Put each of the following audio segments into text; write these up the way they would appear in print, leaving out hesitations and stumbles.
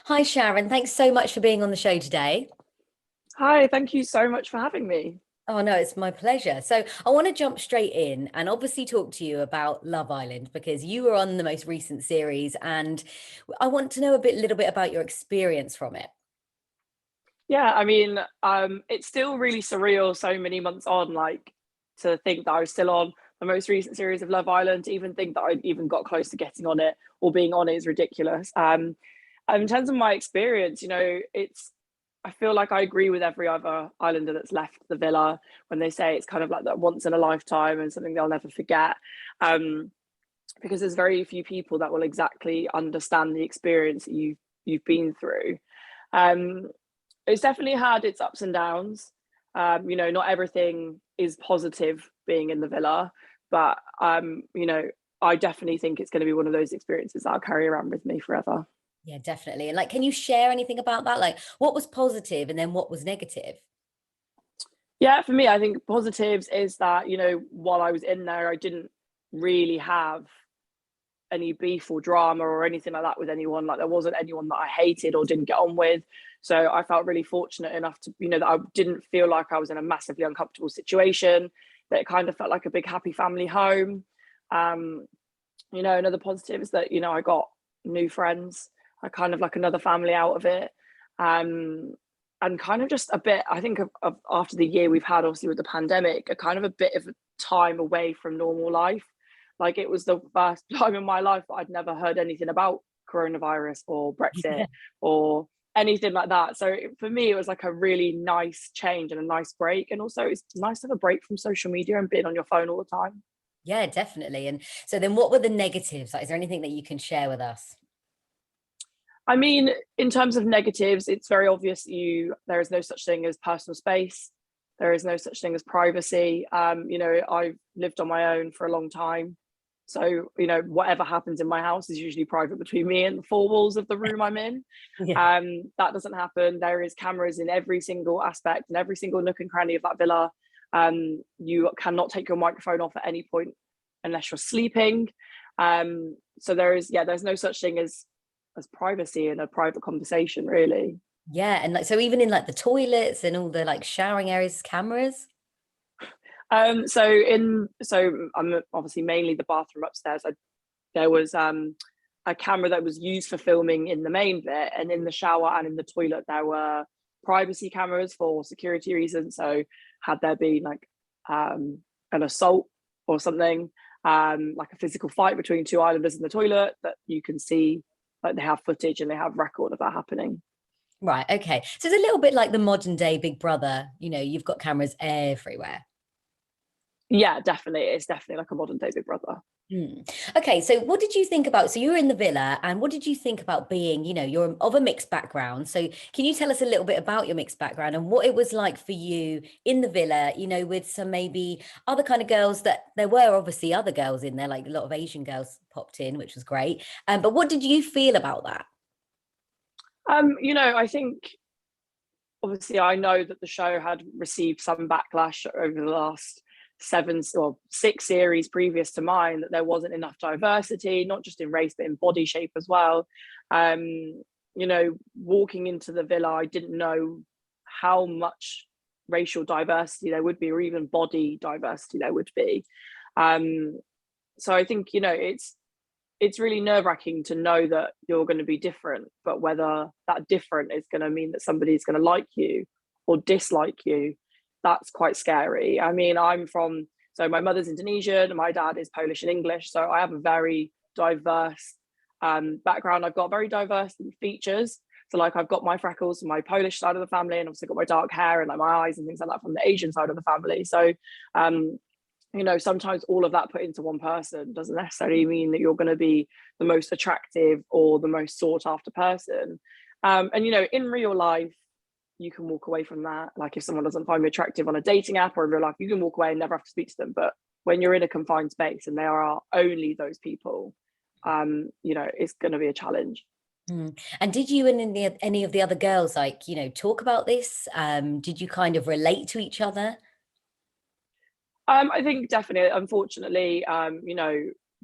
Hi, Sharon. Thanks so much for being on the show today. Hi, thank you so much for having me. Oh, no, it's my pleasure. So, I want to jump straight in and obviously talk to you about Love Island because you were on the most recent series, and I want to know little bit about your experience from it. It's still really surreal so many months on, like to think that I was still on the most recent series of Love Island, to even think that I even got close to getting on it or being on it is ridiculous. In terms of my experience, I feel like I agree with every other Islander that's left the villa when they say it's kind of like that once in a lifetime and something they'll never forget. Um, because there's very few people that will exactly understand the experience that you've been through. Um, it's definitely had its ups and downs. Not everything is positive being in the villa, but I definitely think it's going to be one of those experiences that I'll carry around with me forever. Yeah, definitely. And like, can you share anything about that? Like, what was positive and then what was negative? Yeah, for me, I think positives is that, while I was in there, I didn't really have any beef or drama or anything like that with anyone. Like there wasn't anyone that I hated or didn't get on with. So I felt really fortunate enough to, that I didn't feel like I was in a massively uncomfortable situation, that it kind of felt like a big happy family home. Um, another positive is that, I got new friends. I kind of like another family out of it. And kind of just a bit, I think of after the year we've had, obviously with the pandemic, a kind of a bit of a time away from normal life. Like it was the first time in my life that I'd never heard anything about coronavirus or Brexit or anything like that. So for me, it was like a really nice change and a nice break. And also it's nice to have a break from social media and being on your phone all the time. Yeah, definitely. And so then what were the negatives? Like, is there anything that you can share with us? I mean, in terms of negatives, it's very obvious there is no such thing as personal space. There is no such thing as privacy. I've lived on my own for a long time. So, whatever happens in my house is usually private between me and the four walls of the room I'm in. Yeah. That doesn't happen. There is cameras in every single aspect and every single nook and cranny of that villa. You cannot take your microphone off at any point unless you're sleeping. So there's no such thing as privacy in a private conversation, really. Yeah. And like, so even in like the toilets and all the like showering areas, cameras? So I'm obviously mainly the bathroom upstairs. There was a camera that was used for filming in the main bit, and in the shower and in the toilet there were privacy cameras for security reasons. So had there been like an assault or something, like a physical fight between two islanders in the toilet, that you can see, like they have footage and they have record of that happening. Right. Okay. So it's a little bit like the modern day Big Brother. You've got cameras everywhere. Yeah, definitely. It's definitely like a modern day Big Brother. Hmm. Okay, so what did you think about? So you were in the villa, and what did you think about being, you're of a mixed background. So can you tell us a little bit about your mixed background and what it was like for you in the villa, with some maybe other kind of girls that there were obviously other girls in there, like a lot of Asian girls popped in, which was great. But what did you feel about that? I think obviously I know that the show had received some backlash over the last seven or six series previous to mine, that there wasn't enough diversity, not just in race but in body shape as well. Walking into the villa, I didn't know how much racial diversity there would be, or even body diversity there would be. So I think, it's really nerve-wracking to know that you're going to be different, but whether that different is going to mean that somebody's going to like you or dislike you, that's quite scary. I mean, so my mother's Indonesian and my dad is Polish and English, so I have a very diverse background. I've got very diverse features. So like I've got my freckles from my Polish side of the family, and obviously got my dark hair and like my eyes and things like that from the Asian side of the family. So um, sometimes all of that put into one person doesn't necessarily mean that you're going to be the most attractive or the most sought after person. And in real life, you can walk away from that. Like if someone doesn't find you attractive on a dating app or in real life, you can walk away and never have to speak to them. But when you're in a confined space and there are only those people, it's going to be a challenge. And did you and any of the other girls like, talk about this? Did you kind of relate to each other? I think definitely, unfortunately,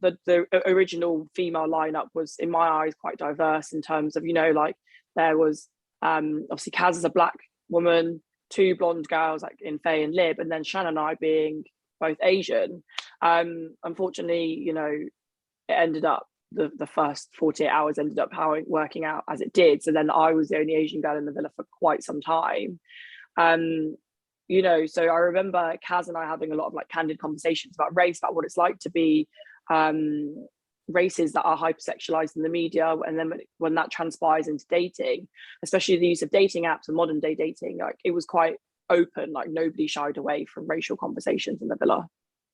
the original female lineup was, in my eyes, quite diverse in terms of, you know, like there was obviously Kaz as a black woman, two blonde girls like in Faye and Lib, and then Shannon and I being both Asian. Unfortunately, you know, it ended up the first 48 hours ended up working out as it did. So then I was the only Asian girl in the villa for quite some time. You know, so I remember Kaz and I having a lot of like candid conversations about race, about what it's like to be races that are hypersexualized in the media, and then when that transpires into dating, especially the use of dating apps and modern day dating, like it was quite open, like nobody shied away from racial conversations in the villa.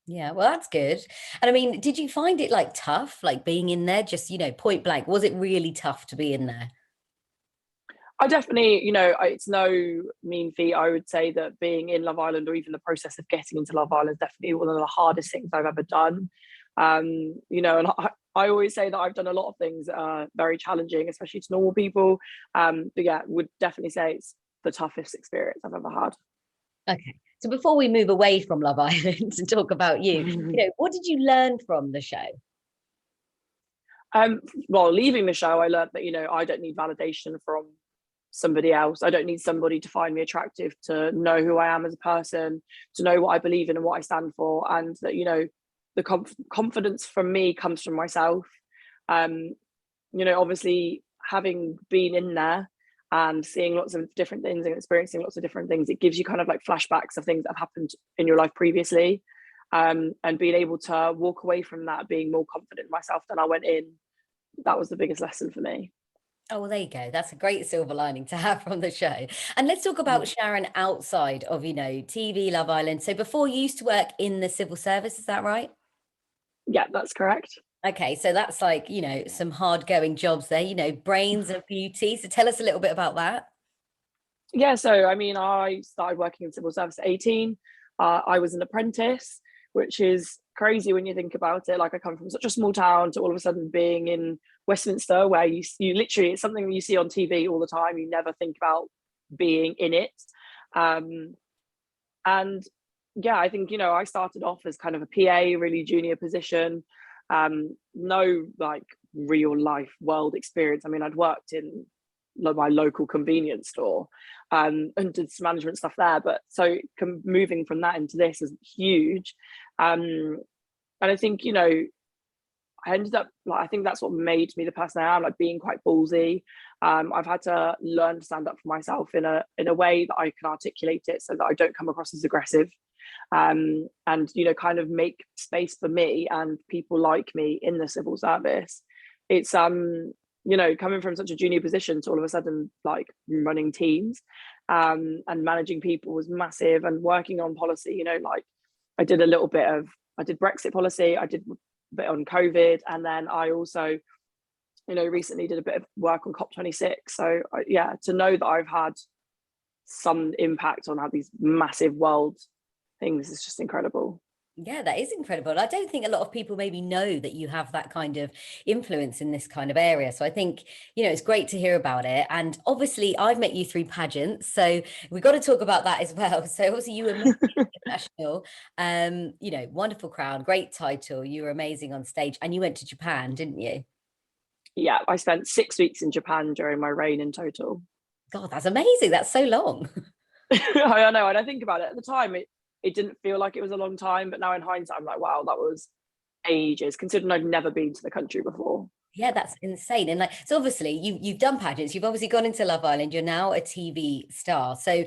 Yeah, well, that's good. And I mean, did you find it like tough, like being in there, just, you know, point blank? Was it really tough to be in there? I definitely, you know, it's no mean feat. I would say that being in Love Island, or even the process of getting into Love Island, is definitely one of the hardest things I've ever done. You know, and I always say that I've done a lot of things that are very challenging, especially to normal people. But yeah, would definitely say it's the toughest experience I've ever had. Okay. So before we move away from Love Island and talk about you, you know, what did you learn from the show? Well, leaving the show, I learned that, you know, I don't need validation from somebody else. I don't need somebody to find me attractive to know who I am as a person, to know what I believe in and what I stand for, and that, you know, the confidence from me comes from myself. You know, obviously having been in there and seeing lots of different things and experiencing lots of different things, it gives you kind of like flashbacks of things that have happened in your life previously, and being able to walk away from that being more confident in myself than I went in, that was the biggest lesson for me. Oh, well, there you go. That's a great silver lining to have from the show. And let's talk about Sharon outside of, you know, TV, Love Island. So before you used to work in the civil service, is that right? Yeah, that's correct. Okay, so that's like, you know, some hard going jobs there, you know, brains and beauty. So tell us a little bit about that. Yeah, so I mean, I started working in civil service at 18. I was an apprentice, which is crazy when you think about it. Like, I come from such a small town to all of a sudden being in Westminster, where you literally, it's something you see on TV all the time. You never think about being in it. And yeah, I think, you know, I started off as kind of a PA, really junior position. No like real life world experience. I mean, I'd worked in my local convenience store, and did some management stuff there, but so moving from that into this is huge. And I think, you know, I ended up like, I think that's what made me the person I am, like being quite ballsy. I've had to learn to stand up for myself in a way that I can articulate it so that I don't come across as aggressive, and, you know, kind of make space for me and people like me in the civil service. It's you know, coming from such a junior position to all of a sudden like running teams, and managing people was massive, and working on policy, you know, like I did Brexit policy, I did a bit on COVID, and then I also, you know, recently did a bit of work on COP26. So yeah, to know that I've had some impact on how these massive world things is just incredible. Yeah, that is incredible. I don't think a lot of people maybe know that you have that kind of influence in this kind of area. So I think, you know, it's great to hear about it. And obviously, I've met you through pageants, so we've got to talk about that as well. So obviously, you were Miss International, you know, wonderful crown, great title. You were amazing on stage, and you went to Japan, didn't you? Yeah, I spent 6 weeks in Japan during my reign in total. God, that's amazing. That's so long. I know, and I think about it at the time, it didn't feel like it was a long time, but now in hindsight, I'm like, wow, that was ages, considering I'd never been to the country before. Yeah, that's insane. And like, so obviously you've done pageants, you've obviously gone into Love Island, you're now a TV star. So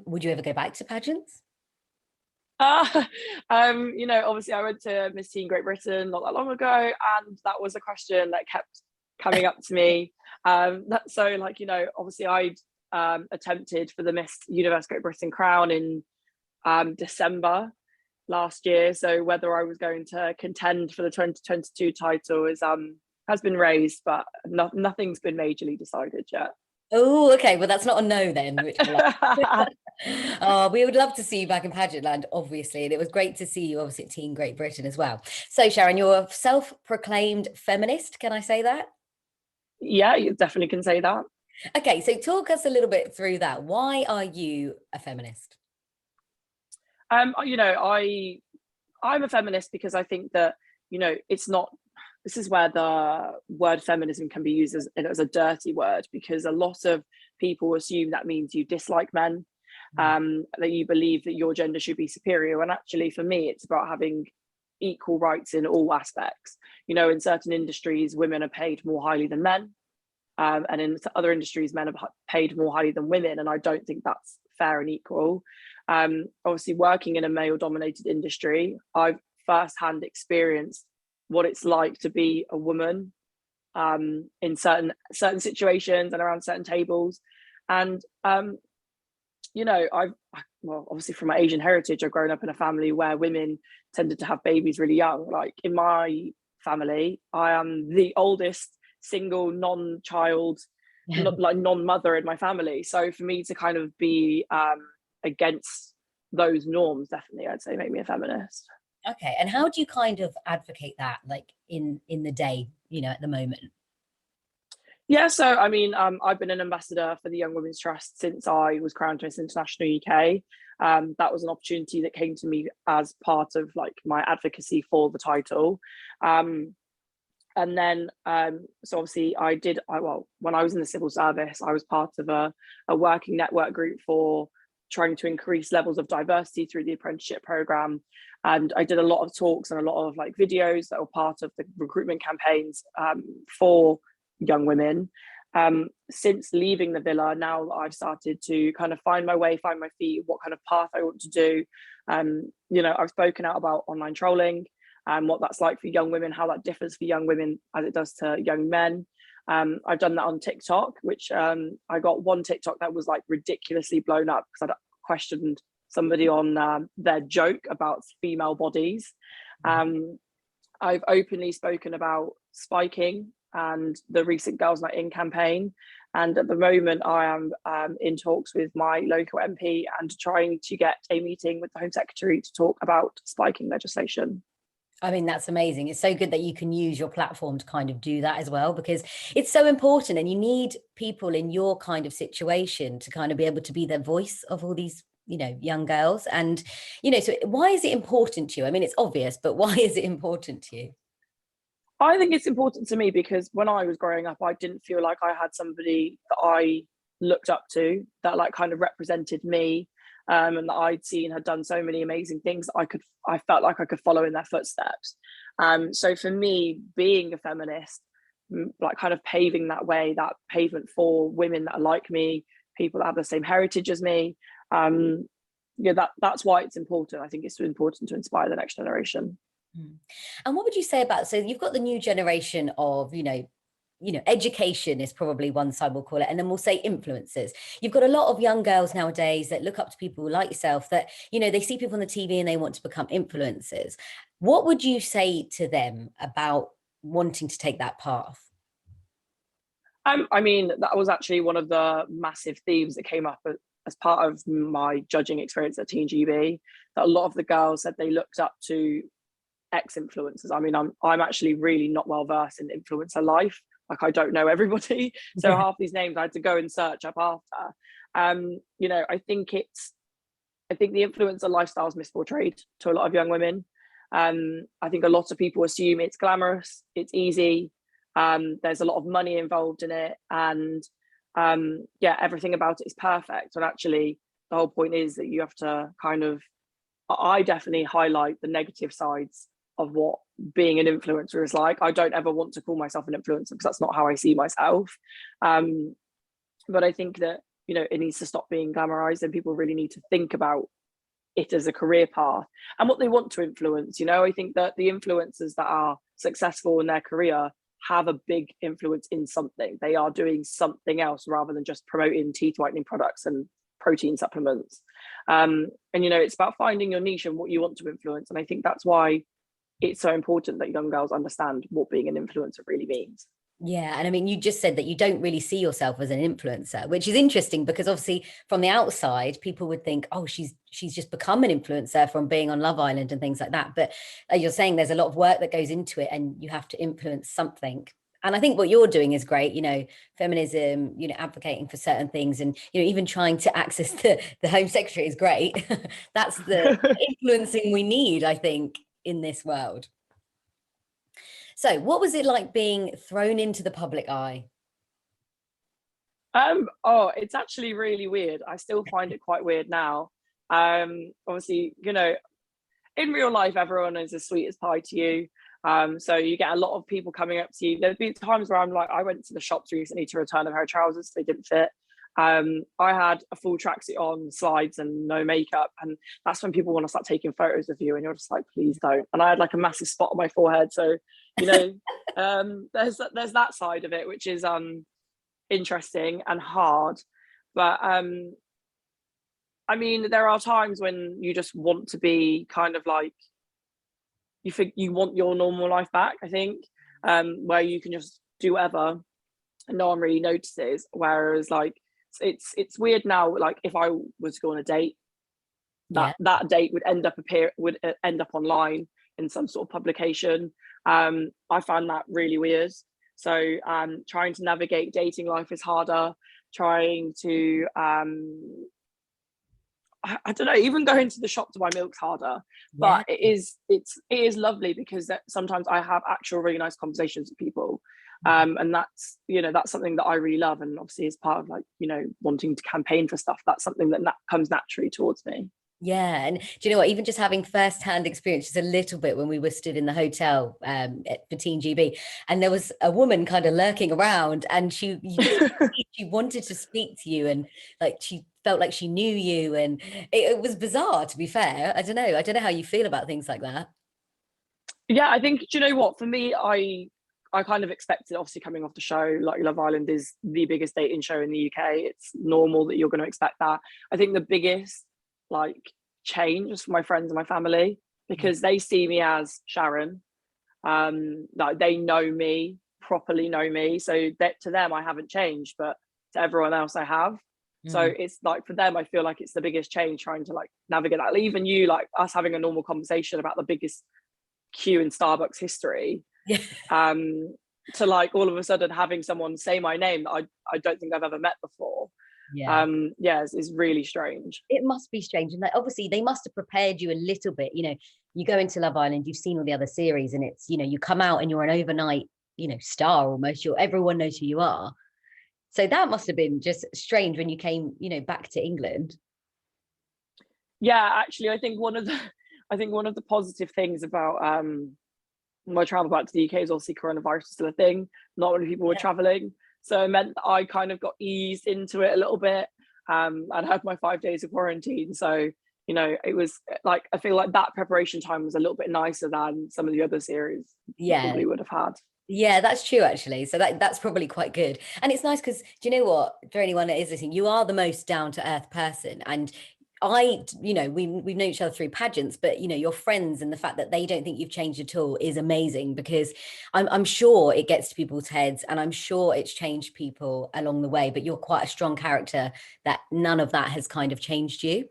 would you ever go back to pageants? You know, obviously I went to Miss Teen Great Britain not that long ago, and that was a question that kept coming up to me. So like, you know, obviously I'd attempted for the Miss Universe Great Britain crown in December last year. So whether I was going to contend for the 2022 title is has been raised, but nothing's been majorly decided yet. Oh, okay. Well, that's not a no then, which I like. Oh, we would love to see you back in pageant land, obviously. And it was great to see you, obviously, at Teen Great Britain as well. So, Sharon, you're a self-proclaimed feminist. Can I say that? Yeah, you definitely can say that. Okay, so talk us a little bit through that. Why are you a feminist? You know, I'm a feminist because I think that, you know, it's not, this is where the word feminism can be used as a dirty word, because a lot of people assume that means you dislike men, that you believe that your gender should be superior. And actually, for me, it's about having equal rights in all aspects. You know, in certain industries, women are paid more highly than men. And in other industries, men are paid more highly than women. And I don't think that's fair and equal. Obviously, working in a male-dominated industry, I've firsthand experienced what it's like to be a woman in certain situations and around certain tables. And you know, well, obviously from my Asian heritage, I've grown up in a family where women tended to have babies really young. Like in my family, I am the oldest single non-child, like non-mother in my family. So for me to kind of be against those norms, definitely, I'd say make me a feminist. Okay, and how do you kind of advocate that, like in the day, you know, at the moment? Yeah, so I mean, I've been an ambassador for the Young Women's Trust since I was crowned Miss International UK. That was an opportunity that came to me as part of like my advocacy for the title. And then, so obviously well, when I was in the civil service, I was part of a working network group for trying to increase levels of diversity through the apprenticeship program. And I did a lot of talks and a lot of like videos that were part of the recruitment campaigns for young women. Since leaving the villa, now I've started to kind of find my way, find my feet, what kind of path I want to do. You know, I've spoken out about online trolling and what that's like for young women, how that differs for young women as it does to young men. I've done that on TikTok, which I got one TikTok that was like ridiculously blown up because I'd questioned somebody on their joke about female bodies. I've openly spoken about spiking and the recent Girls Night In campaign. And at the moment, I am in talks with my local MP and trying to get a meeting with the Home Secretary to talk about spiking legislation. I mean, that's amazing. It's so good that you can use your platform to kind of do that as well, because it's so important, and you need people in your kind of situation to kind of be able to be the voice of all these, you know, young girls. And, you know, so why is it important to you? I mean, it's obvious, but why is it important to you? I think it's important to me because when I was growing up, I didn't feel like I had somebody that I looked up to that like kind of represented me, and that I'd seen had done so many amazing things that I felt like I could follow in their footsteps. So for me, being a feminist, like kind of paving that way, that pavement for women that are like me, people that have the same heritage as me, yeah, that's why it's important. I think it's important to inspire the next generation. And what would you say about, so you've got the new generation of, education is probably one side we'll call it, and then we'll say influencers. You've got a lot of young girls nowadays that look up to people like yourself that, you know, they see people on the TV and they want to become influencers. What would you say to them about wanting to take that path? I mean, that was actually one of the massive themes that came up as part of my judging experience at Teen GB, that a lot of the girls said they looked up to ex-influencers. I mean, I'm actually really not well versed in influencer life. Like I don't know everybody. So Yeah. half these names I had to go and search up after. You know, I think the influencer lifestyle is misportrayed to a lot of young women. I think a lot of people assume it's glamorous, it's easy, there's a lot of money involved in it, and yeah, everything about it is perfect. And actually the whole point is that you have to kind of, I definitely highlight the negative sides of what being an influencer is like. I don't ever want to call myself an influencer because that's not how I see myself. But I think that, you know, it needs to stop being glamorized, and people really need to think about it as a career path and what they want to influence. You know, I think that the influencers that are successful in their career have a big influence in something. They are doing something else rather than just promoting teeth whitening products and protein supplements. And, you know, it's about finding your niche and what you want to influence. And I think that's why it's so important that young girls understand what being an influencer really means. Yeah. And I mean, you just said that you don't really see yourself as an influencer, which is interesting because obviously from the outside, people would think, oh, she's just become an influencer from being on Love Island and things like that. But you're saying there's a lot of work that goes into it and you have to influence something. And I think what you're doing is great, you know, feminism, you know, advocating for certain things, and, you know, even trying to access the Home Secretary is great. That's the influencing we need, I think, in this world. So what was it like being thrown into the public eye? Oh, it's actually really weird. I still find it quite weird now. Obviously, you know, in real life, everyone is as sweet as pie to you. So you get a lot of people coming up to you. There's been times where I'm like, I went to the shops recently to return a pair of trousers, they didn't fit. I had a full tracksuit on, slides, and no makeup, and that's when people want to start taking photos of you, and you're just like, please don't. And I had like a massive spot on my forehead, so you know, there's that side of it, which is interesting and hard, but I mean, there are times when you just want to be kind of like, you think you want your normal life back, I think, where you can just do whatever and no one really notices. Whereas like it's weird now, like if I was to go on a date, Yeah. that date would end up online in some sort of publication. I find that really weird. So trying to navigate dating life is harder. Trying to I don't know, even going to the shop to buy milk's harder, Yeah. but it is lovely because sometimes I have actual really nice conversations with people, and that's, you know, that's something that I really love, and obviously as part of like, you know, wanting to campaign for stuff, that's something that comes naturally towards me. Yeah, and do you know what? Even just having first-hand experience, just a little bit when we were stood in the hotel for Teen GB, and there was a woman kind of lurking around, and you could see she wanted to speak to you, and like she felt like she knew you, and it was bizarre, to be fair. I don't know how you feel about things like that. Yeah, I think, do you know what? For me, I kind of expected, obviously coming off the show, like Love Island is the biggest dating show in the UK. It's normal that you're going to expect that. I think the biggest like change is for my friends and my family, Yeah. because they see me as Sharon. Like they know me, properly know me. So that to them I haven't changed, but to everyone else I have. So Mm. it's like for them, I feel like it's the biggest change trying to like navigate that. Even you, like us having a normal conversation about the biggest queue in Starbucks history, Yeah. um, to like all of a sudden having someone say my name that I don't think I've ever met before. Yeah. Yeah, it's really strange. It must be strange. And like, obviously they must have prepared you a little bit. You go into Love Island, you've seen all the other series, and it's, you come out and you're an overnight, star almost. Everyone knows who you are. So that must have been just strange when you came, back to England. Yeah, actually, I think one of the positive things about my travel back to the UK is obviously coronavirus was still a thing. Not many people were Yeah. traveling, so it meant that I kind of got eased into it a little bit. I'd had my 5 days of quarantine, so it was like, I feel like that preparation time was a little bit nicer than some of the other series you Yeah. probably would have had. Yeah, that's true actually. So that's probably quite good. And it's nice because, do you know what, for anyone that is listening, you are the most down to earth person. And we've known each other through pageants, but your friends and the fact that they don't think you've changed at all is amazing, because I'm sure it gets to people's heads, and I'm sure it's changed people along the way, but you're quite a strong character that none of that has kind of changed you.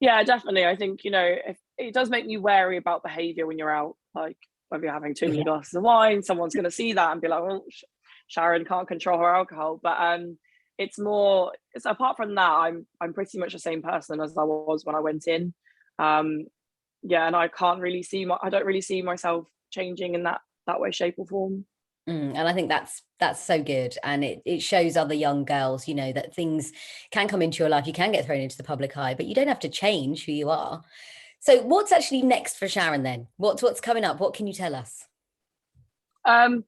Yeah, definitely. I think, if it does make you wary about behavior when you're out, like whether you're having too many Yeah. glasses of wine, someone's going to see that and be like, well, Sharon can't control her alcohol. But it's apart from that, I'm pretty much the same person as I was when I went in. Yeah, and I don't really see myself changing in that way, shape, or form. And I think that's so good, and it shows other young girls, that things can come into your life. You can get thrown into the public eye, but you don't have to change who you are. So what's actually next for Sharon then? What's coming up? What can you tell us? Um,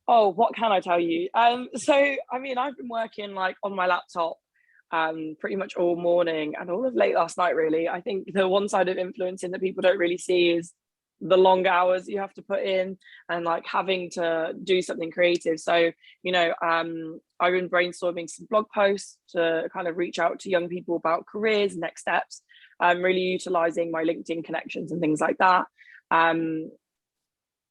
oh, what can I tell you? So I mean, I've been working like on my laptop pretty much all morning and all of late last night, really. I think the one side of influencing that people don't really see is the long hours you have to put in, and like having to do something creative. So I've been brainstorming some blog posts to kind of reach out to young people about careers, next steps. I'm really utilizing my LinkedIn connections and things like that.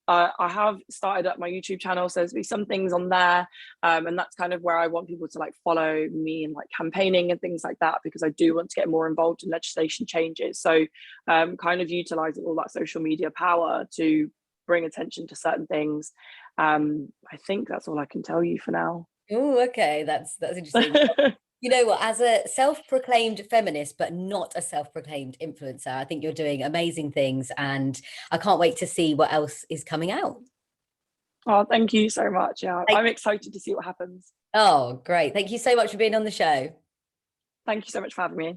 I have started up my YouTube channel, so there's be some things on there, and that's kind of where I want people to like follow me and like campaigning and things like that, because I do want to get more involved in legislation changes. So kind of utilizing all that social media power to bring attention to certain things. I think that's all I can tell you for now. Oh, okay, that's interesting. You know what, as a self-proclaimed feminist, but not a self-proclaimed influencer, I think you're doing amazing things, and I can't wait to see what else is coming out. Oh, thank you so much. Yeah, I'm excited to see what happens. Oh, great. Thank you so much for being on the show. Thank you so much for having me.